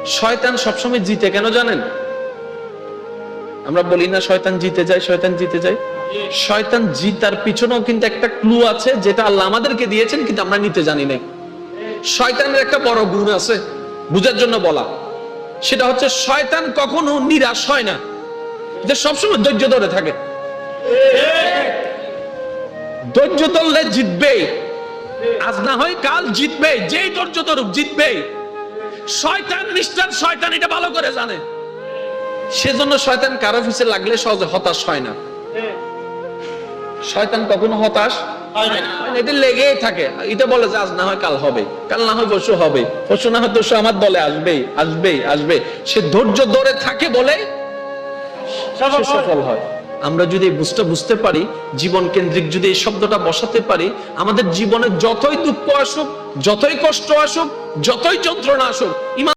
শয়তান সবসময় জিতে কেন জানেন? আমরা বলি না শয়তান জিতে যায়, শয়তান জিতে যায়। শয়তান জিতার পিছনেও কিন্তু একটা ক্লু আছে, যেটা আল্লাহ আমাদেরকে দিয়েছেন, কিন্তু আমরা নিতে জানি না। শয়তানের একটা বড় গুণ আছে, বুঝার জন্য বলা। সেটা হচ্ছে শয়তান কখনো নিরাশ হয় না, যে সবসময় ধৈর্য ধরে থাকে। ধৈর্য ধরলে জিতবে, আজ না হয় কাল জিতবে, যেই ধৈর্য ধরুক জিতবে। শয়তান মিস্টার শয়তান এটা ভালো করে জানে, সেজন্য শয়তান কারো পিছে লাগলে সহজে হতাশ হয় না। শয়তান কখনো হতাশ হয় না, এটা লেগেই থাকে। এটা বলে যে আজ না হয় কাল হবে, কাল না হয় পরশু হবে, পরশু না হয় তরশু আমার দলে আসবেই আসবেই আসবে। সে ধৈর্য ধরে থাকে বলে সফল হয়। আমরা যদি বুঝতে পারি, জীবন কেন্দ্রিক যদি এই শব্দটা বসাতে পারি, আমাদের জীবনে যতই দুঃখ আসুক, যতই কষ্ট আসুক, যতই যন্ত্রণা আসুক,